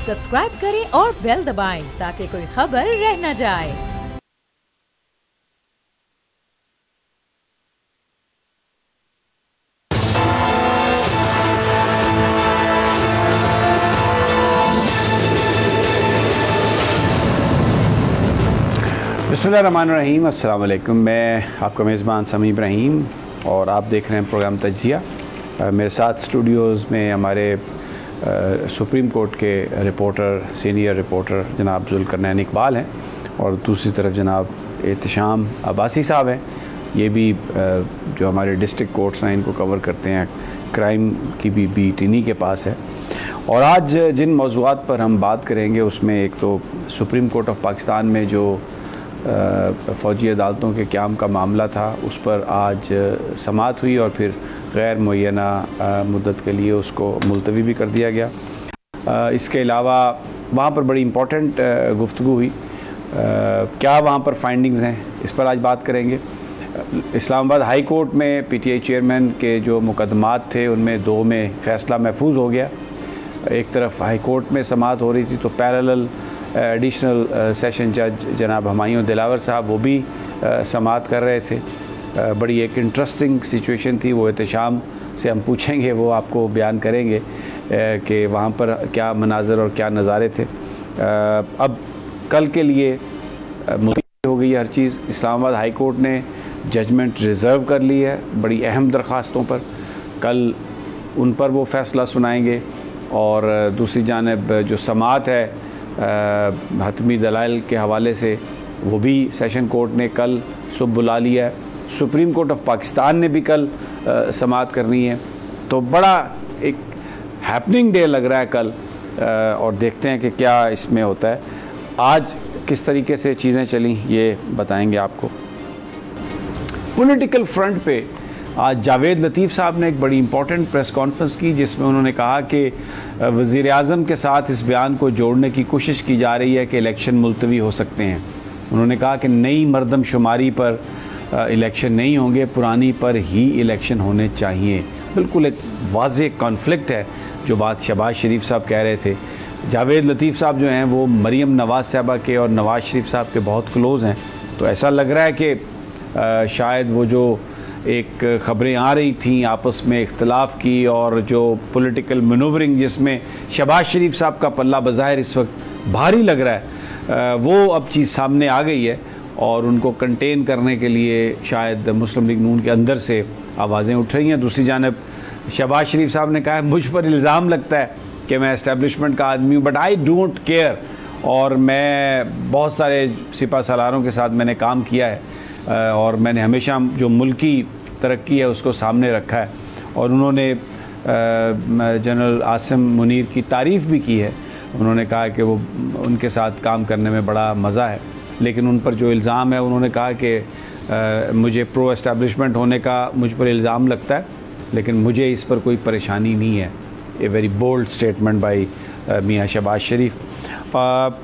Subscribe करें और bell दबाएं ताकि कोई खबर रह न जाए। बिस्मिल्लाहिर्रहमानिर्रहीम, अस्सलाम वालेकुम। मैं आपका मेज़बान समी इब्राहीम और आप देख रहे हैं प्रोग्राम तज्ज़िया। मेरे साथ स्टूडियोज़ में हमारे सुप्रीम कोर्ट के रिपोर्टर, सीनियर रिपोर्टर जनाब ज़ुल्करनैन इकबाल हैं और दूसरी तरफ जनाब एहतशाम अब्बासी साहब हैं। ये भी जो हमारे डिस्ट्रिक्ट कोर्ट्स हैं इनको कवर करते हैं, क्राइम की भी बीट इन्हीं के पास है। और आज जिन मौज़ूआत पर हम बात करेंगे उसमें एक तो सुप्रीम कोर्ट ऑफ पाकिस्तान में जो फ़ौजी अदालतों के क़याम का मामला था उस पर आज समाअत हुई और फिर गैर मुअय्यना मुद्दत के लिए उसको मुलतवी भी कर दिया गया। इसके अलावा वहाँ पर बड़ी इम्पोर्टेंट गुफ्तगू हुई। क्या वहाँ पर फाइंडिंग्स हैं, इस पर आज बात करेंगे। इस्लामाबाद हाई कोर्ट में PTI चेयरमैन के जो मुकदमात थे उनमें 2 में फ़ैसला महफूज हो गया। एक तरफ हाई कोर्ट में समाअत हो रही थी तो पैरेलल एडिशनल सेशन जज जनाब हुमायूं दिलावर साहब वो भी समाअत कर रहे थे। बड़ी एक इंटरेस्टिंग सिचुएशन थी, वो एहतशाम से हम पूछेंगे, वो आपको बयान करेंगे कि वहाँ पर क्या मनाज़र और क्या नज़ारे थे। अब कल के लिए मुलतवी हो गई हर चीज़। इस्लामाबाद हाई कोर्ट ने जजमेंट रिज़र्व कर ली है बड़ी अहम दरख्वास्तों पर। कल उन पर वो फ़ैसला सुनाएंगे और दूसरी जानिब जो समाअत है हतमी दलाइल के हवाले से वो भी सेशन कोर्ट ने कल सुबह बुला लिया है। सुप्रीम कोर्ट ऑफ पाकिस्तान ने भी कल समाअत करनी है। तो बड़ा एक हैपनिंग डे लग रहा है कल और देखते हैं कि क्या इसमें होता है। आज किस तरीके से चीज़ें चली ये बताएंगे आपको। पॉलिटिकल फ्रंट पे आज जावेद लतीफ़ साहब ने एक बड़ी इंपॉर्टेंट प्रेस कॉन्फ्रेंस की जिसमें उन्होंने कहा कि वज़ीर आज़म के साथ इस बयान को जोड़ने की कोशिश की जा रही है कि इलेक्शन मुलतवी हो सकते हैं। उन्होंने कहा कि नई मरदमशुमारी पर इलेक्शन नहीं होंगे, पुरानी पर ही इलेक्शन होने चाहिए। बिल्कुल एक वाज़ेह कॉन्फ्लिक्ट है जो बात शहबाज शरीफ साहब कह रहे थे। जावेद लतीफ़ साहब जो हैं वो मरीम नवाज़ साहबा के और नवाज़ शरीफ साहब के बहुत क्लोज़ हैं। तो ऐसा लग रहा है कि शायद वो जो एक ख़बरें आ रही थी आपस में इख्तलाफ की और जो पॉलिटिकल मनूवरिंग जिसमें शहबाज शरीफ साहब का पल्ला बज़ाहिर इस वक्त भारी लग रहा है, वो अब चीज़ सामने आ गई है और उनको कंटेन करने के लिए शायद मुस्लिम लीग नून के अंदर से आवाज़ें उठ रही हैं। दूसरी जानब शहबाज शरीफ साहब ने कहा है मुझ पर इल्ज़ाम लगता है कि मैं एस्टेब्लिशमेंट का आदमी हूँ, बट आई डोंट केयर, और मैं बहुत सारे सिपा सलारों के साथ मैंने काम किया है और मैंने हमेशा जो मुल्की तरक्की है उसको सामने रखा है। और उन्होंने जनरल आसिम मुनीर की तारीफ़ भी की है। उन्होंने कहा कि वो उनके साथ काम करने में बड़ा मज़ा है, लेकिन उन पर जो इल्ज़ाम है उन्होंने कहा कि मुझे प्रो एस्टेब्लिशमेंट होने का मुझ पर इल्ज़ाम लगता है लेकिन मुझे इस पर कोई परेशानी नहीं है। A very bold statement by Mian Shahbaz शरीफ।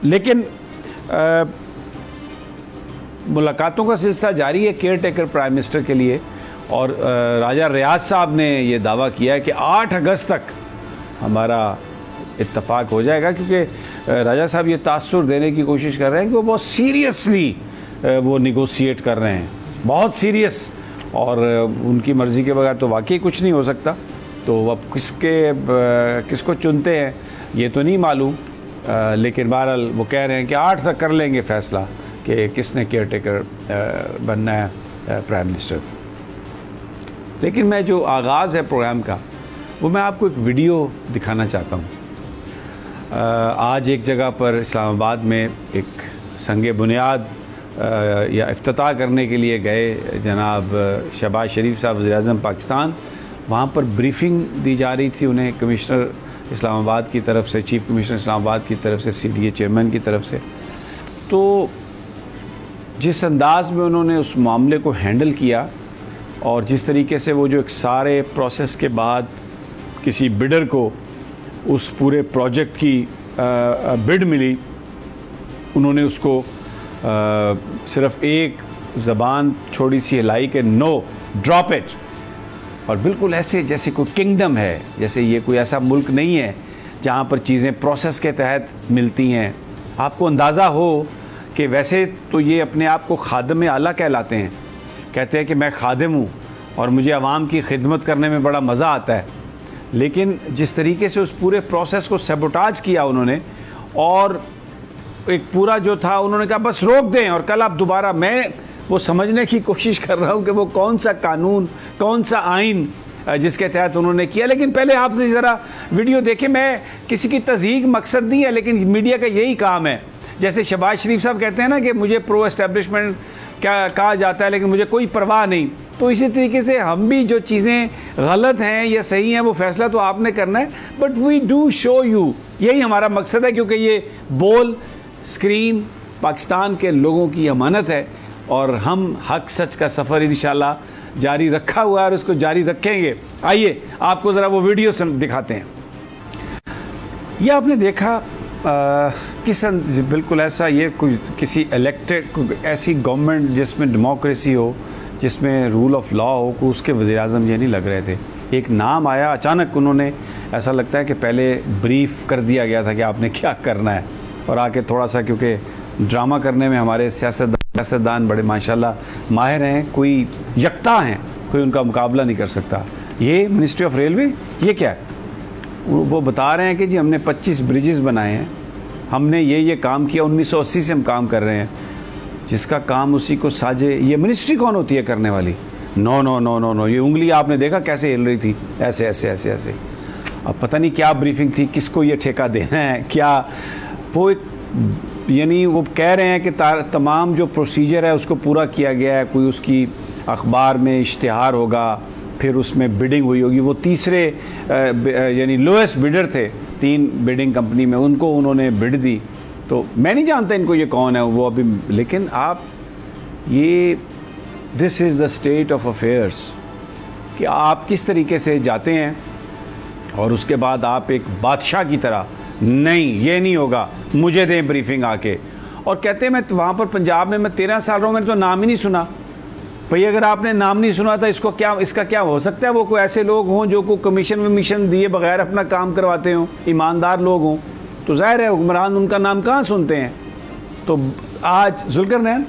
लेकिन मुलाकातों का सिलसिला जारी है केयर टेकर प्राइम मिनिस्टर के लिए और राजा रियाज साहब ने ये दावा किया है कि 8 अगस्त तक हमारा इत्तफाक हो जाएगा, क्योंकि राजा साहब ये तासुर देने की कोशिश कर रहे हैं कि वो बहुत सीरियसली वो निगोशिएट कर रहे हैं, बहुत सीरियस, और उनकी मर्ज़ी के बगैर तो वाकई कुछ नहीं हो सकता। तो अब किसको चुनते हैं ये तो नहीं मालूम, लेकिन बहरहाल वो कह रहे हैं कि 8 तक कर लेंगे फ़ैसला कि किसने केयर टेकर बनना है प्राइम मिनिस्टर। लेकिन मैं जो आगाज़ है प्रोग्राम का वो मैं आपको एक वीडियो दिखाना चाहता हूँ। आज एक जगह पर इस्लामाबाद में एक संगे बुनियाद या इफ्तिताह करने के लिए गए जनाब शहबाज शरीफ साहब वज़ीर आज़म पाकिस्तान। वहाँ पर ब्रीफिंग दी जा रही थी उन्हें कमिश्नर इस्लामाबाद की तरफ से, चीफ कमिश्नर इस्लामाबाद की तरफ से, CDA चेयरमैन की तरफ से। तो जिस अंदाज़ में उन्होंने उस मामले को हैंडल किया और जिस तरीके से वो जो एक सारे प्रोसेस के बाद किसी बिडर को उस पूरे प्रोजेक्ट की बिड मिली, उन्होंने उसको सिर्फ़ एक ज़बान छोड़ी सी हिलाई कि नो ड्रॉप इट, और बिल्कुल ऐसे जैसे कोई किंगडम है, जैसे ये कोई ऐसा मुल्क नहीं है जहाँ पर चीज़ें प्रोसेस के तहत मिलती हैं। आपको अंदाज़ा हो कि वैसे तो ये अपने आप को खादिम आला कहलाते हैं, कहते हैं कि मैं खादिम हूँ और मुझे आवाम की खिदमत करने में बड़ा मज़ा आता है, लेकिन जिस तरीके से उस पूरे प्रोसेस को सैबोटाज किया उन्होंने, और एक पूरा जो था उन्होंने कहा बस रोक दें और कल आप दोबारा, मैं वो समझने की कोशिश कर रहा हूँ कि वो कौन सा कानून, कौन सा आइन जिसके तहत उन्होंने किया। लेकिन पहले आपसे ज़रा वीडियो देखें। मैं किसी की तज़हीक मकसद नहीं है, लेकिन मीडिया का यही काम है। जैसे शहबाज शरीफ साहब कहते हैं ना कि मुझे प्रो एस्टेब्लिशमेंट क्या कहा जाता है, लेकिन मुझे कोई परवाह नहीं, तो इसी तरीके से हम भी जो चीज़ें गलत हैं या सही हैं वो फैसला तो आपने करना है, but we do show you, यही हमारा मकसद है, क्योंकि ये बोल स्क्रीन पाकिस्तान के लोगों की अमानत है और हम हक सच का सफ़र इंशाल्लाह जारी रखा हुआ है और उसको जारी रखेंगे। आइए आपको ज़रा वो वीडियो दिखाते हैं। ये आपने देखा बिल्कुल ऐसा, ये किसी इलेक्टेड ऐसी गवर्नमेंट जिसमें डेमोक्रेसी हो, जिसमें रूल ऑफ लॉ हो, को उसके वज़ीर-ए-आज़म ये नहीं लग रहे थे। एक नाम आया अचानक, उन्होंने ऐसा लगता है कि पहले ब्रीफ कर दिया गया था कि आपने क्या करना है, और आके थोड़ा सा, क्योंकि ड्रामा करने में हमारे सियासतदान बड़े माशाल्लाह माहिर हैं, कोई यकता हैं, कोई उनका मुकाबला नहीं कर सकता। ये मिनिस्ट्री ऑफ रेलवे, ये क्या है? वो बता रहे हैं कि जी हमने 25 ब्रिजेस बनाए हैं, हमने ये काम किया, 1980 से हम काम कर रहे हैं, जिसका काम उसी को साजे। ये मिनिस्ट्री कौन होती है करने वाली? No no no no no, ये उंगली आपने देखा कैसे हिल रही थी, ऐसे ऐसे ऐसे ऐसे। अब पता नहीं क्या ब्रीफिंग थी, किसको ये ठेका देना है, क्या वो यानी वो कह रहे हैं कि तमाम जो प्रोसीजर है उसको पूरा किया गया है, कोई उसकी अखबार में इश्तिहार होगा, फिर उसमें बिडिंग हुई होगी, वो तीसरे यानी लोएस्ट बिडर थे 3 बिडिंग कंपनी में, उनको उन्होंने बिड दी। तो मैं नहीं जानता इनको ये कौन है वो अभी, लेकिन आप ये this is the state of affairs कि आप किस तरीके से जाते हैं और उसके बाद आप एक बादशाह की तरह, नहीं ये नहीं होगा, मुझे दें ब्रीफिंग आके, और कहते हैं मैं वहाँ पर पंजाब में मैं 13 साल रहा हूँ, मैंने तो नाम ही नहीं सुना। भाई अगर आपने नाम नहीं सुना था, इसका क्या हो सकता है? वो कोई ऐसे लोग हों जो को कमीशन वमीशन दिए बगैर अपना काम करवाते हों, ईमानदार लोग हों, तो जाहिर है हुक्मरान उनका नाम कहाँ सुनते हैं। तो आज जुल्करनैन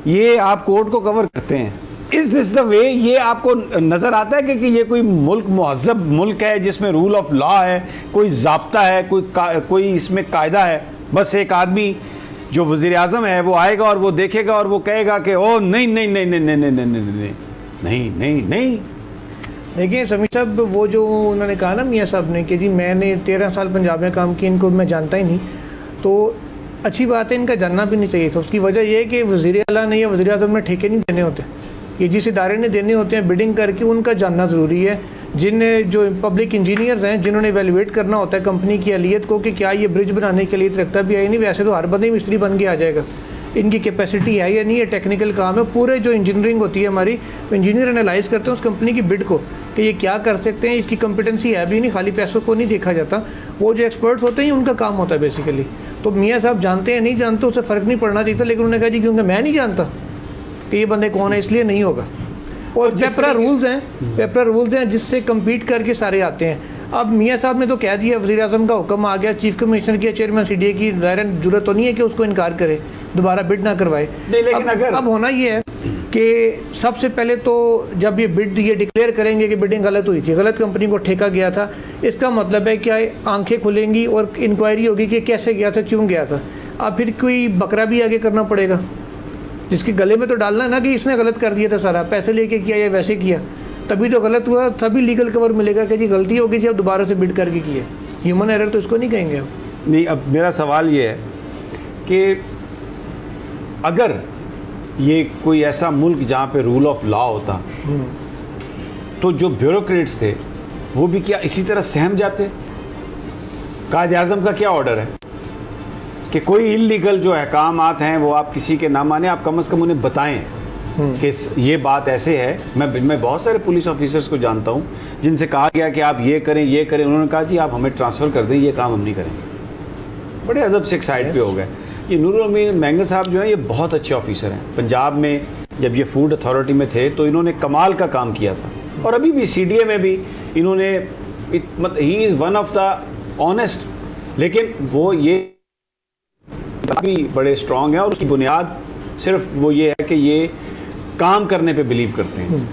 ये आप कोर्ट को कवर करते हैं, इज दिस द वे? ये आपको नज़र आता है कि ये कोई मुल्क मुहज़्ज़ब मुल्क है जिसमें रूल ऑफ लॉ है, कोई ज़ाब्ता है, कोई इसमें कायदा है? बस एक आदमी जो वज़ीर-ए-आज़म है वो आएगा और वो देखेगा और वो कहेगा कि ओ नहीं नहीं नहीं नहीं नहीं नहीं नहीं नहीं नहीं नहीं नहीं। देखिए समीर साहब, वो जो उन्होंने कहा ना मियाँ साहब ने कि जी मैंने 13 साल पंजाब में काम किया, इनको मैं जानता ही नहीं, तो अच्छी बात है, इनका जानना भी नहीं चाहिए था। उसकी वजह यह है कि वज़ीर आला ने या वज़ीर-ए-आज़म ने ठेके नहीं देने होते, ये जिस इदारे ने देने होते हैं बिडिंग करके, उनका जानना ज़रूरी है। जिन जो पब्लिक इंजीनियर्स हैं जिन्होंने एवेलुएट करना होता है कंपनी की अहलियत को कि क्या ये ब्रिज बनाने के लिए रखता भी है नहीं, वैसे तो हर बंदे मिस्त्री बन के आ जाएगा, इनकी कैपेसिटी है या नहीं, ये टेक्निकल काम है। पूरे जो इंजीनियरिंग होती है हमारी, इंजीनियर एनालाइज करते हैं उस कंपनी की बिड को कि ये क्या कर सकते हैं, इसकी कॉम्पिटेंसी है भी नहीं, खाली पैसों को नहीं देखा जाता। वो जो एक्सपर्ट्स होते हैं उनका काम होता है बेसिकली। तो मियाँ साहब जानते हैं नहीं जानते उससे फ़र्क नहीं पड़ना चाहिए था, लेकिन उन्होंने कहा जी क्योंकि मैं नहीं जानता कि ये बंदे कौन है इसलिए नहीं होगा। और पेपरा रूल्स हैं जिससे कम्पीट करके सारे आते हैं। अब मियाँ साहब ने तो कह दिया, वज़ीर-ए-आज़म का हुक्म आ गया, चीफ कमिश्नर की, चेयरमैन CDA की, जरूरत तो नहीं है कि उसको इनकार करे, दोबारा बिड ना करवाए। अब होना ये है कि सबसे पहले तो जब ये डिक्लेयर करेंगे कि बिडिंग गलत हुई थी, गलत कंपनी को ठेका गया था, इसका मतलब है कि आंखें खुलेंगी और इंक्वायरी होगी कि कैसे गया था, क्यों गया था। अब फिर कोई बकरा भी आगे करना पड़ेगा, जिसके गले में तो डालना है ना कि इसने गलत कर दिया था, सारा पैसे लेके किया या वैसे किया, तभी तो गलत हुआ, तभी लीगल कवर मिलेगा कि जी गलती होगी जब दोबारा से बिड करके किए। ह्यूमन एरर तो इसको नहीं कहेंगे हम। नहीं, अब मेरा सवाल ये है कि अगर ये कोई ऐसा मुल्क जहाँ पे रूल ऑफ लॉ होता, तो जो ब्यूरोक्रेट्स थे वो भी क्या इसी तरह सहम जाते? कायद-ए-आज़म का क्या ऑर्डर है कि कोई इल्लीगल जो अहकामात हैं वो आप किसी के ना माने, आप कम से कम उन्हें बताएं कि ये बात ऐसे है। मैं बहुत सारे पुलिस ऑफिसर्स को जानता हूँ जिनसे कहा गया कि आप ये करें, उन्होंने कहा जी आप हमें ट्रांसफ़र कर दें, ये काम हम नहीं करेंगे। बड़े अदब से एक साइड पे हो गए। ये नूरुल अमीन महंगा साहब जो हैं ये बहुत अच्छे ऑफिसर हैं। पंजाब में जब ये फूड अथॉरिटी में थे तो इन्होंने कमाल का काम किया था, और अभी भी CDA में भी इन्होंने he is one of the honest लेकिन वो ये भी बड़े स्ट्रांग है और उसकी बुनियाद सिर्फ वो ये है कि ये काम करने पे बिलीव करते हैं।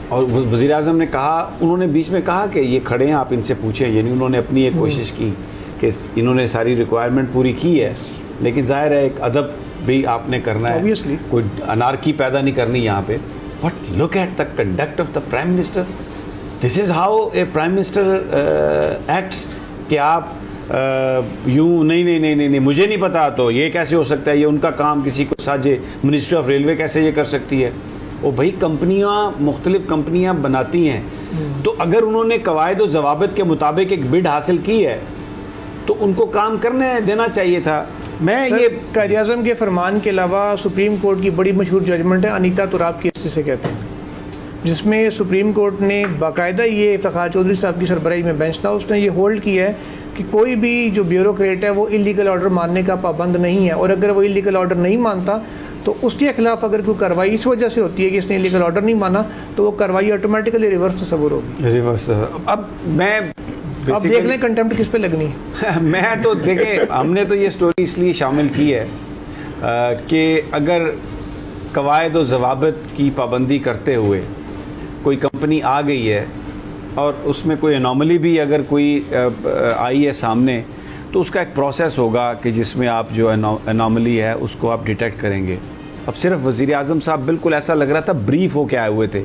और वज़ीर आज़म ने कहा, उन्होंने बीच में कहा कि ये खड़े हैं, आप इनसे पूछें, यानी उन्होंने अपनी एक कोशिश की कि इन्होंने सारी रिक्वायरमेंट पूरी की है, लेकिन जाहिर है एक अदब भी आपने करना है, Obviously. कोई अनारकी पैदा नहीं करनी यहाँ पे। But look at the conduct of the prime minister, this is how a prime minister acts, कि आप यूँ नहीं मुझे नहीं पता, तो ये कैसे हो सकता है, ये उनका काम किसी को साझे, मिनिस्ट्री ऑफ रेलवे कैसे ये कर सकती है। ओ भाई, कंपनियां मुख्तलिफ कंपनियां बनाती हैं, तो अगर उन्होंने कवायद और ज़वाबित के मुताबिक एक बिड हासिल की है तो उनको काम करने देना चाहिए था। मैं ये कायद-ए-आज़म के फरमान के अलावा सुप्रीम कोर्ट की बड़ी मशहूर जजमेंट है अनीता तुराब केस से कहते हैं, जिसमें सुप्रीम कोर्ट ने बाकायदा ये इफ्तिखार चौधरी साहब की सरबराही में बेंच था, उसने ये होल्ड किया है कि कोई भी जो ब्यूरोक्रेट है वो इलीगल ऑर्डर मानने का पाबंद नहीं है, और अगर वो इलीगल ऑर्डर नहीं मानता तो उसके खिलाफ अगर कोई कार्रवाई इस वजह से होती है कि इसने इलीगल ऑर्डर नहीं माना, तो वो कार्रवाई ऑटोमेटिकली रिवर्स तस्वुर होगी। रिवर्स। अब मैं अब देख लें कंटेम्प्ट किस पे लगनी है। मैं तो देखें, हमने तो ये स्टोरी इसलिए शामिल की है कि अगर कवायद और ज़वाबित की पाबंदी करते हुए कोई कंपनी आ गई है और उसमें कोई एनॉमली भी अगर कोई आई है सामने, तो उसका एक प्रोसेस होगा कि जिसमें आप जो एनॉमली है उसको आप डिटेक्ट करेंगे। अब सिर्फ वज़ीर आज़म साहब बिल्कुल ऐसा लग रहा था ब्रीफ होके आए हुए थे,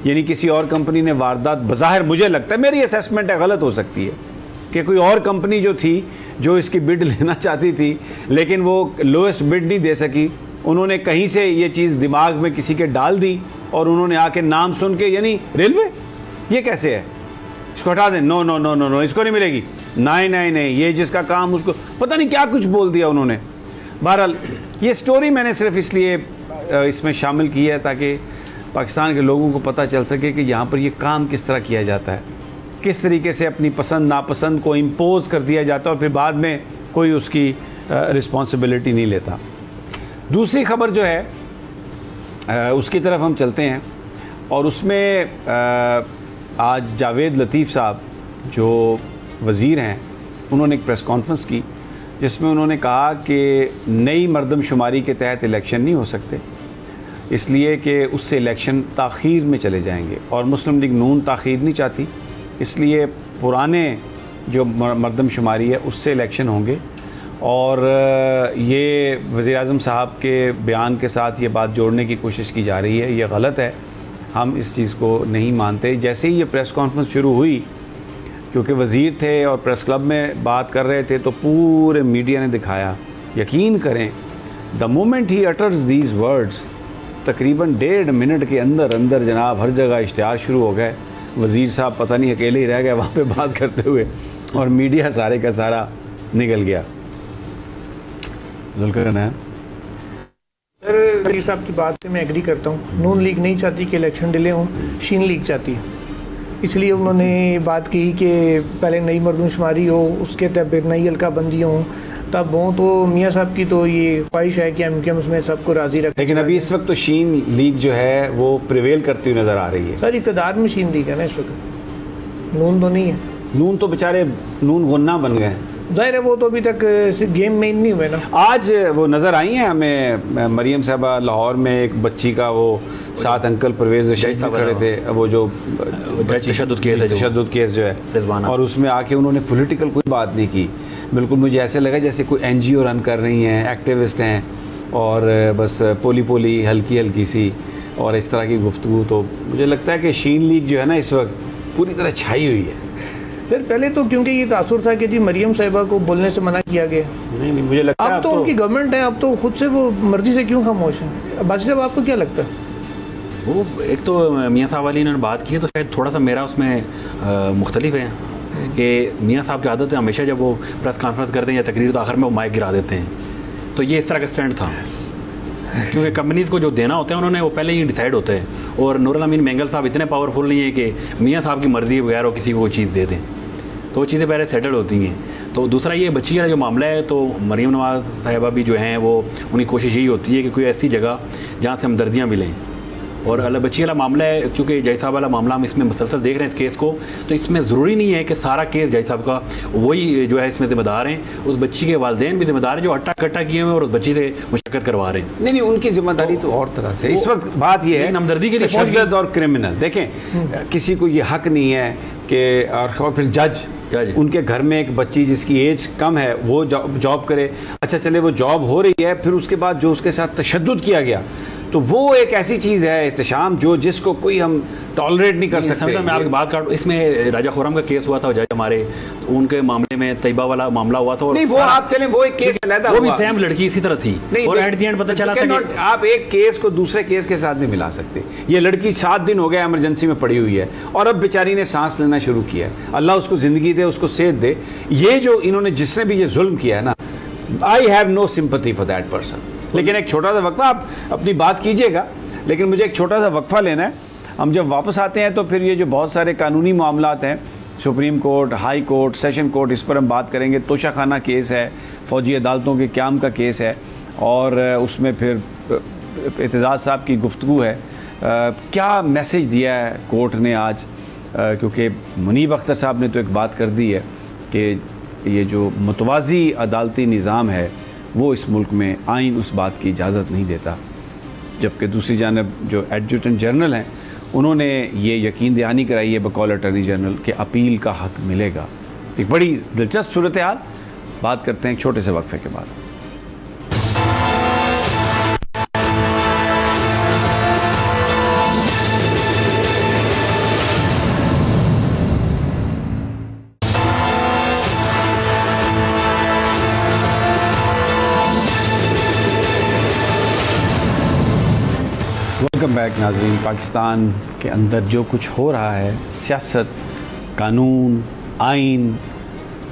यानी किसी और कंपनी ने वारदात, बज़ाहिर मुझे लगता है, मेरी असेसमेंट है, गलत हो सकती है, कि कोई और कंपनी जो थी जो इसकी बिड लेना चाहती थी लेकिन वो लोएस्ट बिड नहीं दे सकी, उन्होंने कहीं से ये चीज़ दिमाग में किसी के डाल दी और उन्होंने आके नाम सुन के, यानी रेलवे ये कैसे है, इसको हटा दें, no no no no no, इसको नहीं मिलेगी, नहीं, ये जिसका काम उसको, पता नहीं क्या कुछ बोल दिया उन्होंने। बहरहाल ये स्टोरी मैंने सिर्फ इसलिए इसमें शामिल की है ताकि पाकिस्तान के लोगों को पता चल सके कि यहाँ पर ये काम किस तरह किया जाता है, किस तरीके से अपनी पसंद नापसंद को इम्पोज कर दिया जाता है और फिर बाद में कोई उसकी रिस्पॉन्सिबिलिटी नहीं लेता। दूसरी खबर जो है उसकी तरफ हम चलते हैं, और उसमें आज जावेद लतीफ़ साहब जो वज़ीर हैं, उन्होंने एक प्रेस कॉन्फ्रेंस की जिसमें उन्होंने कहा कि नई मरदमशुमारी के तहत इलेक्शन नहीं हो सकते, इसलिए कि उससे इलेक्शन ताख़ीर में चले जाएंगे, और मुस्लिम लीग नून ताख़ीर नहीं चाहती, इसलिए पुराने जो मरदमशुमारी है उससे इलेक्शन होंगे। और ये वज़ीर आज़म साहब के बयान के साथ ये बात जोड़ने की कोशिश की जा रही है, ये गलत है, हम इस चीज़ को नहीं मानते। जैसे ही ये प्रेस कॉन्फ्रेंस शुरू हुई, क्योंकि वज़ीर थे और प्रेस क्लब में बात कर रहे थे, तो पूरे मीडिया ने दिखाया, यकीन करें, the moment he utters these words, तकरीबन 1.5 मिनट के अंदर अंदर जनाब हर जगह इश्तिहार शुरू हो गए, वज़ीर साहब पता नहीं अकेले ही रह गए वहाँ पे बात करते हुए, और मीडिया सारे का सारा निकल गया। जुल्कर है सर, वज़ीर साहब की बात से मैं एग्री करता हूँ। नून लीग नहीं चाहती कि इलेक्शन डिले हों, शीन लीग चाहती है, इसलिए उन्होंने बात की कि पहले नई मरदमशुमारी हो, उसके तहत नई हल्का बंदी हो, तब हों। तो मियाँ साहब की तो ये ख्वाहिश है कि एमक्यूएम उसमें सबको राज़ी रखे, लेकिन अभी इस वक्त तो शीन लीग जो है वो प्रिवेल करती हुई नज़र आ रही है। सर इक़्तिदार में शीन लीग है ना इस वक्त, नून तो नहीं है। नून तो बेचारे नून गुन्ना बन गए, जाहिर है वो तो अभी तक गेम में नहीं हुए ना। आज वो नज़र आई हैं हमें, मरियम साहबा लाहौर में एक बच्ची का, वो साथ अंकल परवेज़ रशीद खड़े थे, वो जो तशद्दुद केस जो है, और उसमें आके उन्होंने पॉलिटिकल कोई बात नहीं की। बिल्कुल मुझे ऐसे लगा जैसे कोई एनजीओ रन कर रही हैं, एक्टिविस्ट हैं, और बस पोली हल्की हल्की सी और इस तरह की गुफ्तगू। तो मुझे लगता है कि शीन लीग जो है ना इस वक्त पूरी तरह छाई हुई है। सर पहले तो क्योंकि ये तासुर था कि जी मरियम साहिबा को बोलने से मना किया गया, नहीं मुझे लगता है अब तो उनकी गवर्नमेंट है, अब तो खुद से वो मर्जी से क्यों खामोश है। बादशाह साहब आपको क्या लगता है? वो एक तो मियाँ साहब वाली इन्होंने बात की है, तो शायद थोड़ा सा मेरा उसमें मुख्तलिफ है कि मियाँ साहब की आदत है हमेशा जब वो प्रेस कॉन्फ्रेंस करते हैं या तकरीर, तो आखिर में वो माइक गिरा देते हैं, तो ये इस तरह का स्टैंड था, क्योंकि कंपनीज़ को जो देना होता है उन्होंने वो पहले ही डिसाइड होता है, और नूरुल अमीन मेंगल साहब इतने पावरफुल नहीं है कि मियाँ साहब की मर्जी बगैर वो किसी को चीज़ दे दें, तो वो चीज़ें पहले सेटल होती हैं। तो दूसरा ये बच्ची का जो मामला है, तो मरीम नवाज़ साहिबा भी जो हैं वो उनकी कोशिश यही होती है कि कोई ऐसी जगह जहाँ से हमदर्दियाँ मिलें, और अल बच्ची वाला मामला है, क्योंकि जय साहब वाला मामला हम इसमें मुसलसल देख रहे हैं इस केस को, तो इसमें ज़रूरी नहीं है कि सारा केस जय साहब का वही जो है इसमें जिम्मेदार हैं। उस बच्ची के वालिदैन भी जिम्मेदार हैं जो अट्टा कट्टा किए हुए और उस बच्ची से मुशक्कत करवा रहे हैं। नहीं, उनकी जिम्मेदारी तो और तरह से। इस वक्त बात यह है हमदर्दी के लिए दहशतगर्द और क्रिमिनल, देखें किसी को ये हक नहीं है कि, और फिर जज उनके घर में एक बच्ची जिसकी एज कम है वो जॉब करे, अच्छा चले वो जॉब हो रही है, फिर उसके बाद जो उसके साथ तशद्दुद किया गया, तो वो एक ऐसी चीज़ है एहतशाम जो जिसको कोई हम टॉलरेट नहीं कर सकते। मैं आपकी बात काटूं, इसमें राजा खुर्रम का केस हुआ था जज हमारे, तो उनके मामले में तैयबा वाला मामला हुआ था। और नहीं, वो आप चलें, वो एक केस अलग वो भी सेम लड़की इसी तरह थी, और एट द एंड पता चला था कि आप एक केस को दूसरे केस के साथ नहीं मिला सकते। ये लड़की 7 दिन हो गया इमरजेंसी में पड़ी हुई है और अब बेचारी ने सांस लेना शुरू किया है। अल्लाह उसको जिंदगी दे, उसको सेहत दे। ये जो इन्होंने जिसने भी ये जुल्म किया है ना, I have no sympathy for that person. लेकिन एक छोटा सा वक्फा, आप अपनी बात कीजिएगा, लेकिन मुझे एक छोटा सा वक्फा लेना है। हम जब वापस आते हैं तो फिर ये जो बहुत सारे कानूनी मामलात हैं, supreme court, high court, session court, इस पर हम बात करेंगे। तोशाखाना केस है, फौजी अदालतों के क़याम का केस है, और उसमें फिर एतजाज़ साहब की गुफ्तगू है। क्या मैसेज दिया है कोर्ट ने आज, क्योंकि मुनीब अख्तर साहब ने तो एक बात कर दी है कि ये जो मुतवाज़ी अदालती निज़ाम है वो इस मुल्क में आइन उस बात की इजाज़त नहीं देता, जबकि दूसरी जानब जो एडजुटेंट जनरल हैं उन्होंने ये यकीन दहानी कराई है बकौल अटॉर्नी जनरल कि अपील का हक मिलेगा। एक बड़ी दिलचस्प सूरत हाल। बात करते हैं एक छोटे से वक्फे के बाद। वेलकम बैक नाज़रीन। पाकिस्तान के अंदर जो कुछ हो रहा है, सियासत, कानून, आइन,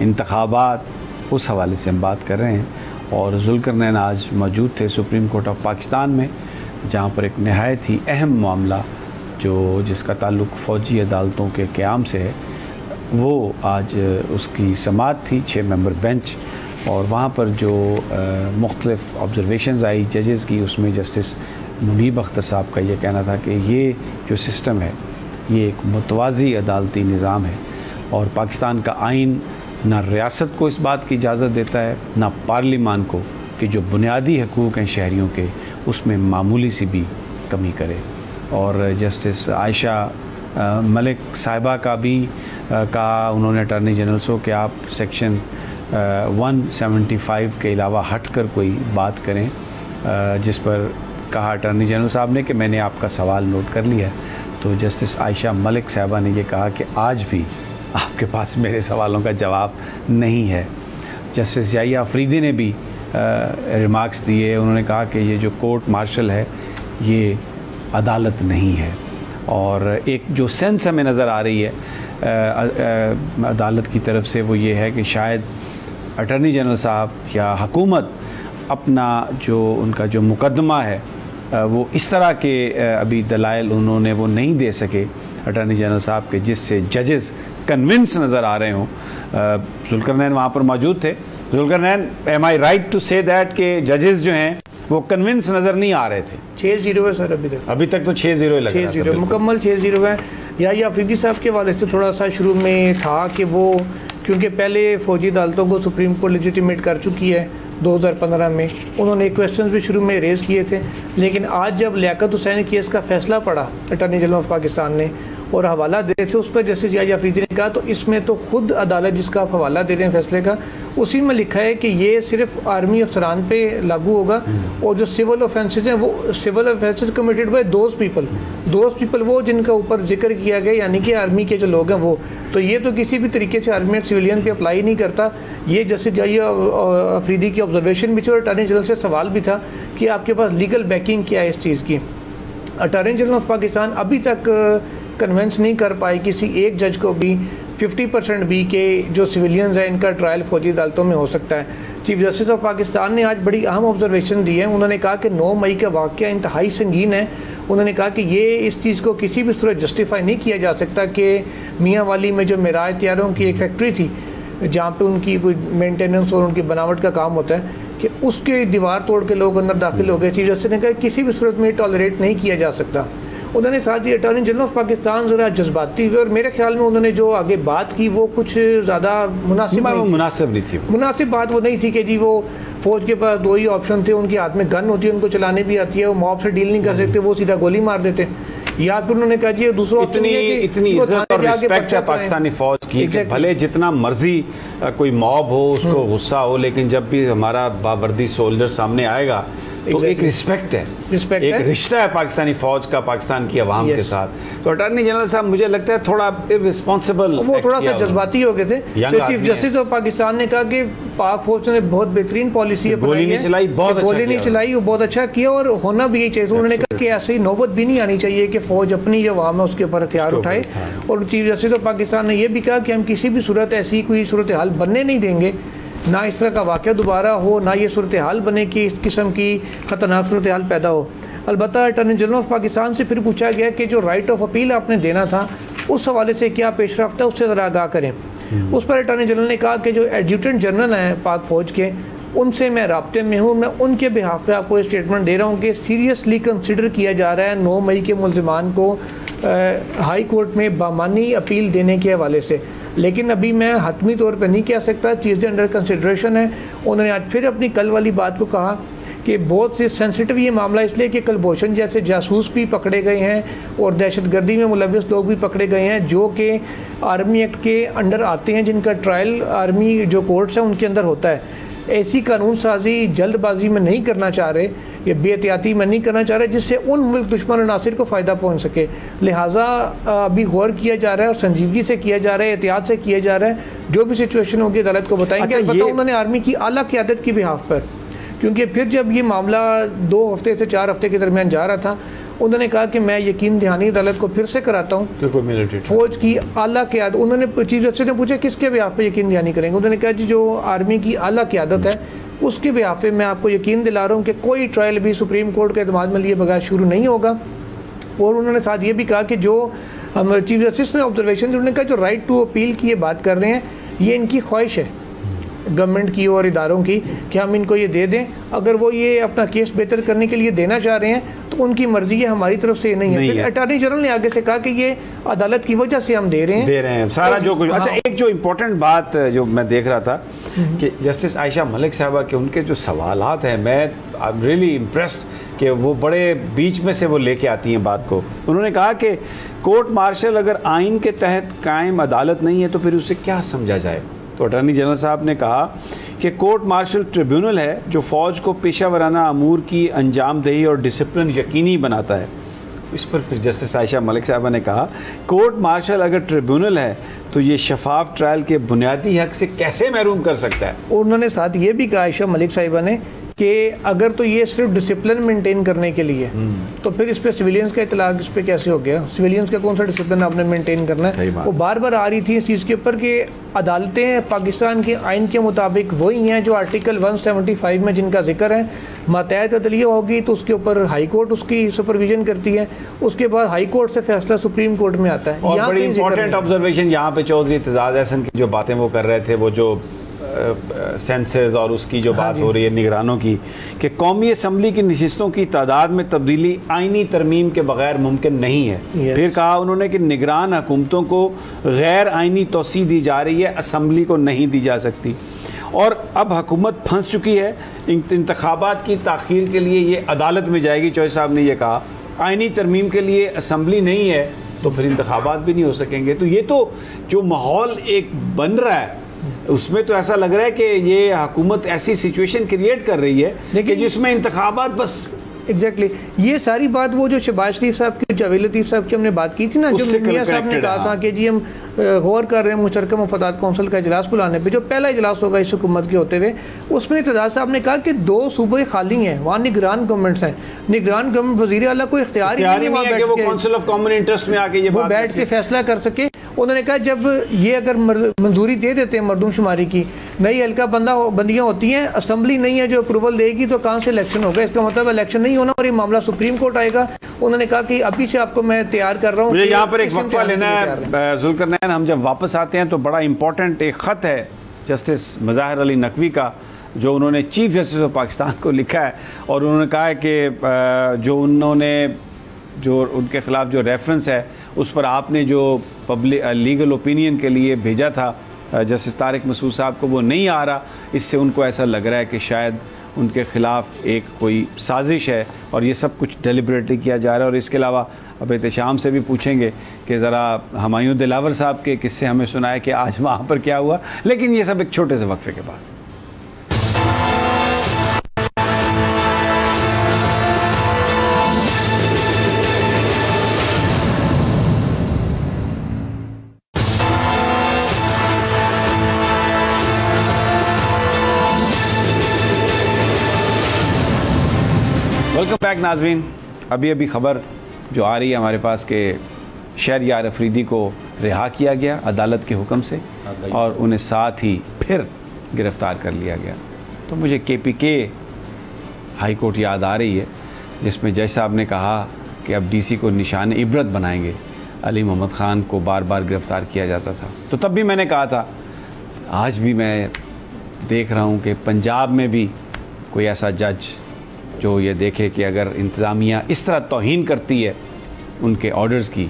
इंतखाबात, उस हवाले से हम बात कर रहे हैं। और ज़ुल्करनैन आज मौजूद थे सुप्रीम कोर्ट ऑफ पाकिस्तान में, जहाँ पर एक नहायत ही अहम मामला जिसका ताल्लुक़ फ़ौजी अदालतों के क़याम से है, वो आज उसकी समाअत थी 6 मेंबर बेंच। और वहाँ पर जो मुख्तलिफ़ ऑब्ज़रवेशंस आई जजेस की, उसमें जस्टिस मुनीब अख्तर साहब का ये कहना था कि ये जो सिस्टम है ये एक मुतवाज़ी अदालती निज़ाम है, और पाकिस्तान का आइन ना रियासत को इस बात की इजाज़त देता है, ना पार्लिमान को, कि जो बुनियादी हकूक़ हैं शहरियों के उसमें मामूली सी भी कमी करे। और जस्टिस आयशा मलिक साहिबा का भी कहा उन्होंने अटॉर्नी जनरल से कि आप सेक्शन 175 के अलावा हट कर कोई बात करें, जिस पर कहा अटॉर्नी जनरल साहब ने कि मैंने आपका सवाल नोट कर लिया। तो जस्टिस आयशा मलिक साहिबा ने ये कहा कि आज भी आपके पास मेरे सवालों का जवाब नहीं है। जस्टिस याहिया अफरीदी ने भी रिमार्क्स दिए। उन्होंने कहा कि ये जो कोर्ट मार्शल है ये अदालत नहीं है, और एक जो सेंस हमें नज़र आ रही है अदालत की तरफ से वो ये है कि शायद अटॉर्नी जनरल साहब या हुकूमत अपना जो उनका जो मुकदमा है वो इस तरह के अभी दलाइल उन्होंने वो नहीं दे सके अटॉर्नी जनरल साहब के, जिससे जजेस कन्विंस नज़र आ रहे हों। ज़ुल्करनैन वहाँ पर मौजूद थे। Zulqarnain, am I right to say that के जजेस जो हैं वो कन्विंस नज़र नहीं आ रहे थे? 6-0 है सर, अभी तक तो 6-0 लग रहा था। 6-0 मुकम्मल 6-0 है। या अफरीदी साहब के वाले से थोड़ा सा शुरू में था कि वो क्योंकि पहले फ़ौजी अदालतों को सुप्रीम कोर्ट लेजिटिमेट कर चुकी है 2015 में, उन्होंने क्वेश्चंस भी शुरू में रेज़ किए थे। लेकिन आज जब लियाकत हुसैन केस का फैसला पड़ा अटॉर्नी जनरल ऑफ पाकिस्तान ने और हवाला दे रहे थे उस पर, जस्टिस याहिया अफरीदी ने कहा, तो इसमें तो खुद अदालत जिसका आप हवाला दे रहे हैं फैसले का, उसी में लिखा है कि ये सिर्फ आर्मी अफसरान पे लागू होगा, और जो सिविल ऑफेंसेज हैं वो civil offences committed by those people वो जिनका ऊपर जिक्र किया गया, यानी कि आर्मी के जो लोग हैं वो। तो ये तो किसी भी तरीके से आर्मी और सिविलियन पे अप्लाई नहीं करता। ये जस्टिस याहिया अफरीदी की ऑब्जर्वेशन भी थी और अटॉर्नी जनरल से सवाल भी था कि आपके पास लीगल बैकिंग क्या है इस चीज़ की। अटॉर्नी जनरल ऑफ पाकिस्तान अभी तक कन्विंस नहीं कर पाए किसी एक जज को भी 50% भी के जो सिविलियंस हैं इनका ट्रायल फौजी अदालतों में हो सकता है। चीफ जस्टिस ऑफ पाकिस्तान ने आज बड़ी अहम ऑब्जर्वेशन दी है। उन्होंने कहा कि 9 मई का वाक़या इंतहाई संगीन है। उन्होंने कहा कि ये इस चीज़ को किसी भी सूरत जस्टिफाई नहीं किया जा सकता कि मियाँ वाली में जो मिराज तैयारों की एक फैक्ट्री थी जहाँ पे उनकी कोई मेंटेनेंस और उनकी बनावट का काम होता है, कि उसके दीवार तोड़ के लोग अंदर दाखिल हो गए। चीफ जस्टिस ने कहा किसी भी सूरत में टॉलरेट नहीं किया जा सकता। उन्होंने साथ ही अटॉर्नी जनरल ऑफ पाकिस्तान ज़रा जज्बाती हुए और मेरे ख्याल में उन्होंने जो आगे बात की वो कुछ ज़्यादा मुनासिब नहीं थी। मुनासिब बात वो नहीं थी कि जी वो फौज के पास दो ही ऑप्शन थे, उनके हाथ में गन होती है, उनको चलाने भी आती है, वो मॉब से डील नहीं कर सकते, वो सीधा गोली मार देते। या फिर उन्होंने कहा जी दूसरा इतनी इज्जत और रिस्पेक्ट है पाकिस्तानी फौज की कि भले जितना मर्जी कोई मॉब हो उसको गुस्सा हो, लेकिन जब भी हमारा बावर्दी सोल्जर सामने आएगा तो एक रिस्पेक्ट है, एक रिश्ता है पाकिस्तानी फौज का पाकिस्तान की आवाम के साथ। तो अटॉर्नी जनरल साहब मुझे लगता है थोड़ा इररिस्पॉन्सिबल, वो थोड़ा सा जज्बाती हो गए थे। तो चीफ जस्टिस ऑफ पाकिस्तान ने कहा कि पाक फौज ने बहुत बेहतरीन पॉलिसी गोली नहीं चलाई, गोली नहीं चलाई, वो बहुत अच्छा किया और होना भी यही चाहिए। तो उन्होंने कहा कि ऐसी नौबत भी नहीं आनी चाहिए कि फौज अपनी जो आवाम है उसके ऊपर हथियार उठाए। और चीफ जस्टिस ऑफ पाकिस्तान ने यह भी कहा कि हम किसी भी सूरत ऐसी कोई सूरत हाल बनने नहीं देंगे, ना इस तरह का वाक़या दोबारा हो, ना ये सूरत हाल बने कि इस किस्म की ख़तरनाक सूरत हाल पैदा हो। अलबत्ता अटॉर्नी जनरल ऑफ पाकिस्तान से फिर पूछा गया कि जो राइट ऑफ अपील आपने देना था उस हवाले से क्या पेशरफ्त है, उससे ज़रा आगाह करें। उस पर अटॉर्नी जनरल ने कहा कि जो एडजुटेंट जनरल हैं पाक फ़ौज के, उनसे मैं राब्ते में हूँ, मैं उनके बिहाफ पे आपको स्टेटमेंट दे रहा हूँ कि सीरियसली कंसिडर किया जा रहा है 9 मई के मुल्ज़िमान को हाई कोर्ट में बामानी अपील देने के हवाले से, लेकिन अभी मैं हतमी तौर पर नहीं कह सकता, चीज़ें अंडर कंसिडरेशन है। उन्होंने आज फिर अपनी कल वाली बात को कहा कि बहुत से सेंसिटिव ये मामला इसलिए कि कुलभूषण जैसे जासूस भी पकड़े गए हैं और दहशतगर्दी में मुलविस लोग भी पकड़े गए हैं जो कि आर्मी एक्ट के अंडर आते हैं, जिनका ट्रायल आर्मी जो कोर्ट्स हैं उनके अंदर होता है। ऐसी कानून साजी जल्दबाजी में नहीं करना चाह रहे, ये बेहतियाती में नहीं करना चाह रहे जिससे उन मुल्क दुश्मन अनासिर को फ़ायदा पहुंच सके। लिहाजा अभी गौर किया जा रहा है और संजीदगी से किया जा रहा है, एहतियात से किया जा रहा है। जो भी सिचुएशन होगी अदालत को बताएंगे। अच्छा, उन्होंने आर्मी की आला क़यादत की बिहाफ पर, क्योंकि फिर जब ये मामला 2 हफ्ते से 4 हफ्ते के दरमियान जा रहा था, उन्होंने कहा कि मैं यकीन दहानी अदालत को फिर से कराता हूँ फौज की आला क़यादत। उन्होंने चीफ जस्टिस ने पूछा किसके बिहाफ पे यकीन दहानी करेंगे, उन्होंने कहा जी जो आर्मी की आला क़यादत है उसके बिहाफ पे मैं आपको यकीन दिला रहा हूँ कि कोई ट्रायल भी सुप्रीम कोर्ट के एतमाद में लिए बगैर शुरू नहीं होगा। और उन्होंने साथ ये भी कहा कि जो हम चीफ जस्टिस ने ऑब्जर्वेशन, उन्होंने कहा जो राइट टू अपील की ये बात कर रहे हैं ये इनकी ख्वाहिश है गवर्नमेंट की और इदारों की कि हम इनको ये दे दें। अगर वो ये अपना केस बेहतर करने के लिए देना चाह रहे हैं तो उनकी मर्जी है, हमारी तरफ से नहीं है। फिर अटॉर्नी जनरल ने आगे से कहा कि ये अदालत की वजह से हम दे रहे हैं सारा जो कुछ। अच्छा, एक जो इम्पोर्टेंट बात जो मैं देख रहा था कि जस्टिस आयशा मलिक साहबा के उनके जो सवालात हैं, मैं आई एम रियली इम्प्रेस्ड कि वो बड़े बीच में से वो लेके आती हैं बात को। उन्होंने कहा कि कोर्ट मार्शल अगर आइन के तहत कायम अदालत नहीं है तो फिर उसे क्या समझा जाए। तो अटॉर्नी जनरल साहब ने कहा कि कोर्ट मार्शल ट्रिब्यूनल है जो फ़ौज को पेशा वराना अमूर की अंजामदही और डिसिप्लिन यकीनी बनाता है। इस पर फिर जस्टिस आयशा मलिक साहबा ने कहा कोर्ट मार्शल अगर ट्रिब्यूनल है तो ये शफाफ ट्रायल के बुनियादी हक से कैसे महरूम कर सकता है। उन्होंने साथ ये भी कहा आयशा मलिक साहिबा ने कि अगर तो ये सिर्फ डिसिप्लिन मेंटेन करने के लिए तो फिर इस पे सिविलियंस का इतलाक इस पे कैसे हो गया, सिविलियंस का कौन सा डिसिप्लिन आपने मेंटेन करना है। वो बार बार आ रही थी इस चीज़ के ऊपर कि अदालतें पाकिस्तान के आइन के मुताबिक वही हैं जो आर्टिकल 175 में जिनका जिक्र है, मातहत अदलिया होगी तो उसके ऊपर हाई कोर्ट उसकी सुपरविजन करती है, उसके बाद हाई कोर्ट से फैसला सुप्रीम कोर्ट में आता है। और बड़ी इंपॉर्टेंट ऑब्जर्वेशन यहाँ पे चौधरी इत्तेजाज अहसन की जो बातें वो कर रहे थे, वो जो सेंसस और उसकी जो बात हो रही है निगरानों की, कि कौमी असम्बली की नशिस्तों की तादाद में तब्दीली आइनी तरमीम के बगैर मुमकिन नहीं है। फिर कहा उन्होंने कि निगरान हुकूमतों को गैर आइनी तोसी दी जा रही है, असम्बली को नहीं दी जा सकती। और अब हुकूमत फंस चुकी है, इंतखाबात की ताख़ीर के लिए ये अदालत में जाएगी। चौधरी साहब ने यह कहा आइनी तरमीम के लिए असम्बली नहीं है तो फिर इंतखाबात भी नहीं हो सकेंगे। तो ये तो जो माहौल एक बन रहा है उसमें तो ऐसा लग रहा है कि ये हुकूमत ऐसी सिचुएशन क्रिएट कर रही है कि जिसमें इंतखाबात बस एग्जैक्टली ये सारी बात वो जो शहबाज शरीफ साहब की, जावेद लतीफ़ साहब की हमने बात की थी ना, जो मियां साहब ने कहा था कि जी हम गौर कर रहे हैं मुशतरका मफादात कौंसिल का इजलास बुलाने पे, जो पहला इजलास होगा इस हुकूमत के होते हुए, उसमें इत्तेजाज साहब ने कहा कि 2 सूबे खाली हैं, वहाँ निगरान गवर्नमेंट्स हैं, निगरान गवर्नमेंट वज़ीर आला को इख्तियार ही नहीं है कि वो काउंसिल ऑफ कॉमन इंटरेस्ट में आके ये वो बैठ के फैसला कर सके। उन्होंने कहा जब ये अगर मंजूरी दे देते हैं मरदूमशुमारी की, नई हल्का बंदियाँ होती हैं, असम्बली नहीं है जो अप्रूवल देगी तो कहाँ से इलेक्शन होगा, इसका मतलब इलेक्शन नहीं होना और ये मामला सुप्रीम कोर्ट आएगा। उन्होंने कहा कि अभी से आपको मैं तैयार कर रहा हूँ। मुझे यहाँ पर एक वक्फा लेना है जुल्करनैन, हम जब वापस आते हैं तो बड़ा इंपॉर्टेंट एक ख़त है जस्टिस मज़ाहिर अली नकवी का जो उन्होंने चीफ जस्टिस ऑफ पाकिस्तान को लिखा है, और उन्होंने कहा है कि जो उन्होंने जो उनके ख़िलाफ़ जो रेफरेंस है उस पर आपने जो पब्लिक लीगल ओपिनियन के लिए भेजा था जस्टिस तारिक मसूद साहब को, वो नहीं आ रहा। इससे उनको ऐसा लग रहा है कि शायद उनके ख़िलाफ़ एक कोई साजिश है और ये सब कुछ डेलिबरेटली किया जा रहा है। और इसके अलावा अब एहतशाम से भी पूछेंगे कि ज़रा हुमायूं दिलावर साहब के किस्से हमें सुनाए कि आज वहाँ पर क्या हुआ, लेकिन ये सब एक छोटे से वक्फे के बाद। वेलकम बैक नाज़रीन। अभी ख़बर जो आ रही है हमारे पास कि शहरयार अफरीदी को रिहा किया गया अदालत के हुक्म से और उन्हें साथ ही फिर गिरफ़्तार कर लिया गया। तो मुझे KPK हाई कोर्ट याद आ रही है जिसमें जज साहब ने कहा कि अब DC को निशान इबरत बनाएंगे। अली मोहम्मद ख़ान को बार बार गिरफ़्तार किया जाता था। तो तब भी मैंने कहा था, आज भी मैं देख रहा हूँ कि पंजाब में भी कोई ऐसा जज जो ये देखे कि अगर इंतज़ामिया इस तरह तौहीन करती है उनके ऑर्डर्स की,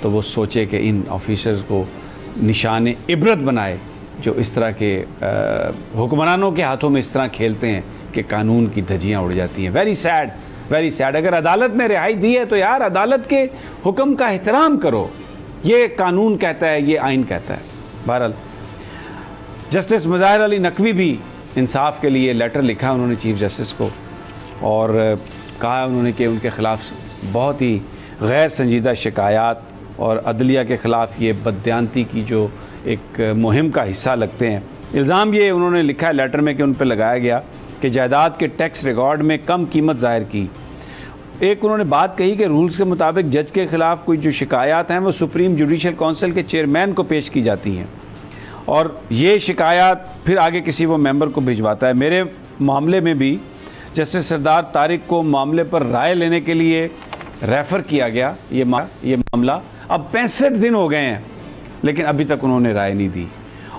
तो वो सोचे कि इन ऑफिसर्स को निशान इबरत बनाए जो इस तरह के हुक्मरानों के हाथों में इस तरह खेलते हैं कि कानून की धज्जियाँ उड़ जाती हैं। Very sad, very sad. अगर अदालत ने रिहाई दी है तो यार अदालत के हुक्म का एहतराम करो। ये कानून कहता है, ये आइन कहता है। बहरहाल जस्टिस मुज़ाहिर अली नकवी भी इंसाफ के लिए लेटर लिखा उन्होंने चीफ जस्टिस को और कहा उन्होंने कि उनके ख़िलाफ़ बहुत ही गैर संजीदा शिकायत और अदलिया के ख़िलाफ़ ये बददियानती की जो एक मुहिम का हिस्सा लगते हैं। इल्ज़ाम ये उन्होंने लिखा है लेटर में कि उन पर लगाया गया कि जायदाद के टैक्स रिकॉर्ड में कम कीमत ज़ाहिर की। एक उन्होंने बात कही कि रूल्स के मुताबिक जज के ख़िलाफ़ कोई जो शिकायत हैं वो सुप्रीम जुडिशल काउंसिल के चेयरमैन को पेश की जाती हैं और ये शिकायत फिर आगे किसी वो मेंबर को भिजवाता है। मेरे मामले में भी जस्टिस सरदार तारिक को मामले पर राय लेने के लिए रेफ़र किया गया। ये मामला अब 65 दिन हो गए हैं लेकिन अभी तक उन्होंने राय नहीं दी।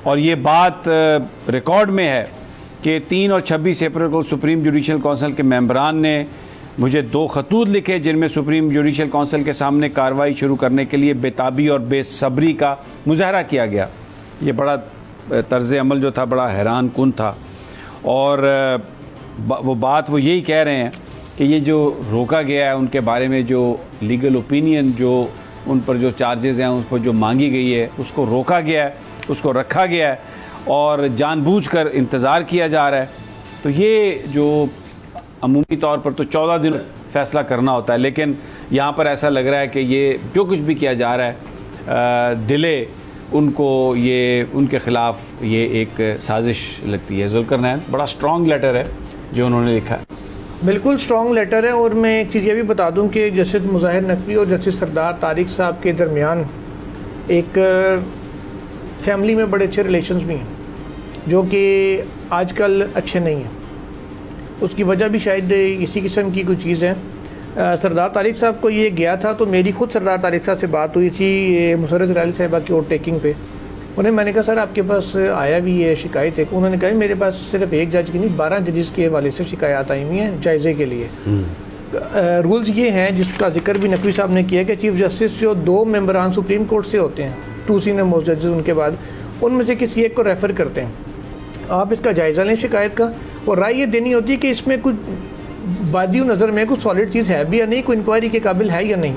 और ये बात रिकॉर्ड में है कि 3 और 26 अप्रैल को सुप्रीम जुडिशल काउंसिल के मेंबरान ने मुझे 2 खतूत लिखे जिनमें सुप्रीम जुडिशल काउंसिल के सामने कार्रवाई शुरू करने के लिए बेताबी और बेसब्री का मुजाहरा किया गया। ये बड़ा तर्ज अमल जो था बड़ा हैरान कुन था और वो यही कह रहे हैं कि ये जो रोका गया है उनके बारे में जो लीगल ओपिनियन जो उन पर जो चार्जेस हैं उस पर जो मांगी गई है उसको रोका गया है, उसको रखा गया है और जानबूझकर इंतज़ार किया जा रहा है। तो ये जो अमूमी तौर पर तो 14 दिन फैसला करना होता है, लेकिन यहाँ पर ऐसा लग रहा है कि ये जो कुछ भी किया जा रहा है डिले उनको ये उनके ख़िलाफ़ ये एक साजिश लगती है। जुल्करनैन, बड़ा स्ट्रॉन्ग लेटर है जो उन्होंने लिखा है। बिल्कुल स्ट्रॉन्ग लेटर है और मैं एक चीज़ ये भी बता दूं कि जस्टिस मुज़ाहिर नकवी और जस्टिस सरदार तारिक साहब के दरमियान एक फैमिली में बड़े अच्छे रिलेशंस भी हैं जो कि आजकल अच्छे नहीं हैं। उसकी वजह भी शायद इसी किस्म की कोई चीज़ है। सरदार तारिक साहब को ये गया था तो मेरी खुद सरदार तारिक साहब से बात हुई थी मुसर्रत इलाही साहिबा की ओवर टेकिंग पे। उन्हें मैंने कहा सर आपके पास आया भी ये शिकायत है। उन्होंने कहा मेरे पास सिर्फ एक जज की नहीं 12 जजेस के हवाले से शिकायत आई हुई हैं जायज़े के लिए। रूल्स ये हैं जिसका जिक्र भी नकवी साहब ने किया कि चीफ जस्टिस जो 2 मेंबरान सुप्रीम कोर्ट से होते हैं, 2 सीनियर मोस्ट जजेस, उनके बाद उनमें से किसी एक को रेफ़र करते हैं। आप इसका जायज़ा लें शिकायत का और राय ये देनी होती है कि इसमें कुछ वादी नज़र में कुछ सॉलिड चीज़ है भी या नहीं, कोई इंक्वायरी के काबिल है या नहीं।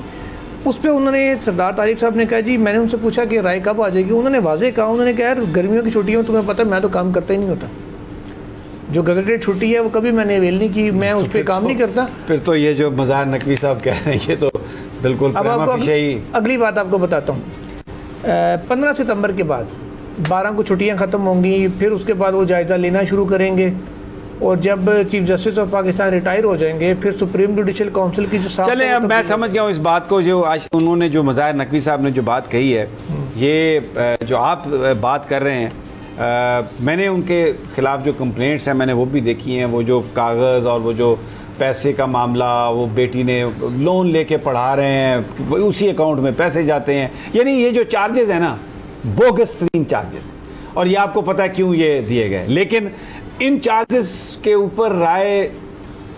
उस पर उन्होंने सरदार तारिक साहब ने कहा जी, मैंने उनसे पूछा कि राय कब आ जाएगी। उन्होंने वाज़े कहा, उन्होंने कहा यार गर्मियों की छुट्टियों में तुम्हें पता है मैं तो काम करता ही नहीं होता। जो गजटेड छुट्टी है वो कभी मैंने अवेल नहीं की, मैं उस पर काम नहीं करता। फिर तो ये जो मुज़ाहिर नकवी साहब कह रहे हैं ये तो बिल्कुल। अब आपको अगली बात आपको बताता हूँ। 15 सितंबर के बाद 12 को छुट्टियाँ ख़त्म होंगी, फिर उसके बाद वो जायज़ा लेना शुरू करेंगे और जब chief justice of Pakistan retire हो जाएंगे फिर सुप्रीम जुडिशल काउंसिल की जो चले अब मैं समझ गया हूँ इस बात को। जो आज उन्होंने जो मुज़ाहिर नकवी साहब ने जो बात कही है, ये जो आप बात कर रहे हैं, मैंने उनके ख़िलाफ़ जो कंप्लेंट्स हैं मैंने वो भी देखी हैं। वो जो कागज़ और वो जो पैसे का मामला, वो बेटी ने लोन लेके पढ़ा रहे हैं, उसी अकाउंट में पैसे जाते हैं, यानी ये जो चार्जेस हैं ना बोगस तरीन चार्जेस हैं। और ये आपको पता है क्यों ये दिए गए। लेकिन इन चार्जेस के ऊपर राय,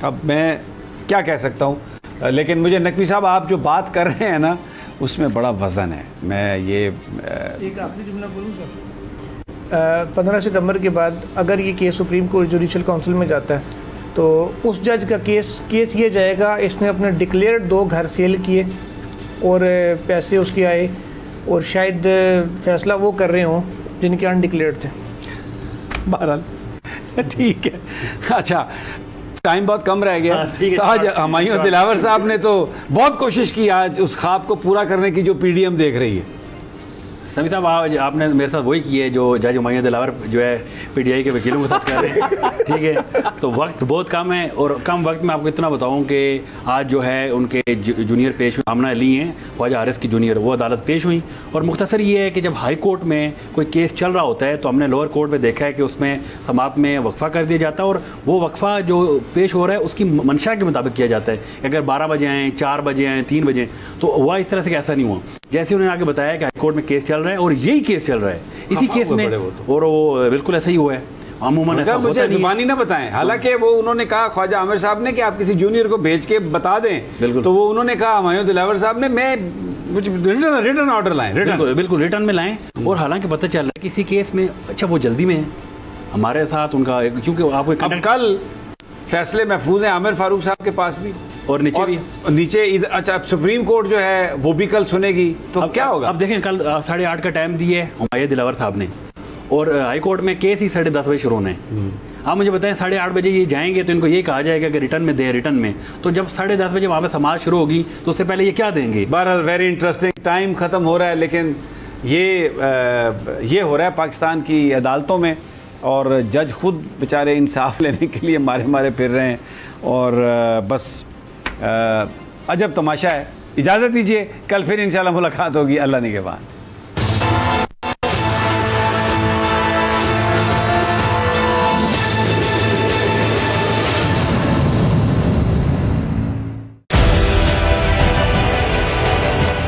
अब मैं क्या कह सकता हूँ, लेकिन मुझे नकवी साहब आप जो बात कर रहे हैं ना उसमें बड़ा वज़न है। मैं ये एक आखिरी जुमला बोलूँ सर, 15 सितंबर के बाद अगर ये case supreme court judicial council में जाता है तो उस जज का केस ये जाएगा इसने अपने डिक्लेयर्ड 2 घर सेल किए और पैसे उसके आए और शायद फैसला वो कर रहे हों जिनके अनडिक्लेयर्ड थे। बहरहाल ठीक है। अच्छा, टाइम बहुत कम रह गया। तो आज हुमायूं दिलावर साहब ने तो बहुत कोशिश की आज उस ख्वाब को पूरा करने की जो पीडीएम देख रही है। समी साहब आज आपने मेरे साथ वही की है जो जज हुमायूं दिलावर जो है पीटीआई के वकीलों के साथ कर रहे हैं। ठीक है, तो वक्त बहुत कम है और कम वक्त में आपको इतना बताऊं कि आज जो है उनके जूनियर पेश हुए, आमना अली हैं ख्वाजा हारिस की जूनियर, वो अदालत पेश हुई। और मुख्तसर ये है कि जब हाई कोर्ट में कोई केस चल रहा होता है तो हमने लोअर कोर्ट में देखा है कि उसमें समाअत में वक्फा कर दिया जाता है और वो वक्फा जो पेश हो रहा है उसकी मंशा के मुताबिक किया जाता है। अगर 12 बजे आएँ, 4 बजे आएँ, 3 बजे, तो हुआ इस तरह से ऐसा नहीं हुआ। जैसे उन्होंने आगे बताया कि हाई कोर्ट में केस चल रहा है और यही केस चल रहा है इसी केस में, और वो बिल्कुल ऐसा ही हुआ है। अमूमन ऐसा होता मुझे जुबानी ना बताएं, हालांकि वो उन्होंने कहा ख्वाजा आमिर साहब ने कि आप किसी जूनियर को भेज के बता दें, बिल्कुल, तो वो उन्होंने कहा हुमायूं दिलावर साहब ने मैं रिटर्न ऑर्डर लाएं, बिल्कुल रिटर्न में लाएं। और हालांकि पता चल रहा है किसी केस में, अच्छा वो जल्दी में है हमारे साथ उनका, क्योंकि आपको कल फैसले महफूज हैं आमिर फारूक साहब के पास भी और नीचे भी, नीचे अच्छा सुप्रीम कोर्ट जो है वो भी कल सुनेगी, तो अब क्या होगा? अब देखें कल 8:30 का टाइम दिए हुमायूं दिलावर साहब ने और हाई कोर्ट में केस ही 10:30 बजे शुरू होना है। आप मुझे बताएं 8:30 बजे ये जाएंगे तो इनको ये कहा जाएगा कि रिटर्न में दें, रिटर्न में, तो जब 10:30 बजे वहाँ पे समाज शुरू होगी तो उससे पहले ये क्या देंगे? बहरहाल वेरी इंटरेस्टिंग, टाइम ख़त्म हो रहा है लेकिन ये हो रहा है पाकिस्तान की अदालतों में और जज खुद बेचारे इंसाफ लेने के लिए मारे फिर रहे हैं और बस अजब तमाशा है। इजाज़त दीजिए, कल फिर इंशाल्लाह मुलाकात होगी। अल्लाह निगहबान।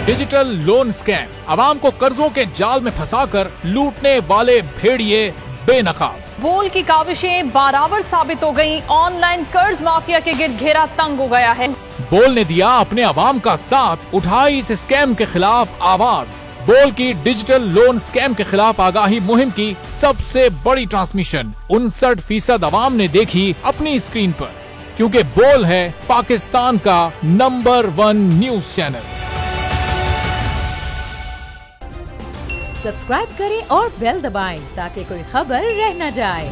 डिजिटल लोन स्कैम, आवाम को कर्जों के जाल में फंसाकर लूटने वाले भेड़िए बेनकाब। बोल की काविशें बाराबर साबित हो गईं, ऑनलाइन कर्ज माफिया के गिर्द घेरा तंग हो गया है। बोल ने दिया अपने आवाम का साथ, उठाई इस स्कैम के खिलाफ आवाज। बोल की डिजिटल लोन स्कैम के खिलाफ आगाही मुहिम की सबसे बड़ी ट्रांसमिशन 59% आवाम ने देखी अपनी स्क्रीन पर, क्योंकि बोल है पाकिस्तान का नंबर 1 न्यूज चैनल। सब्सक्राइब करें और बेल दबाएं ताकि कोई खबर रह न जाए।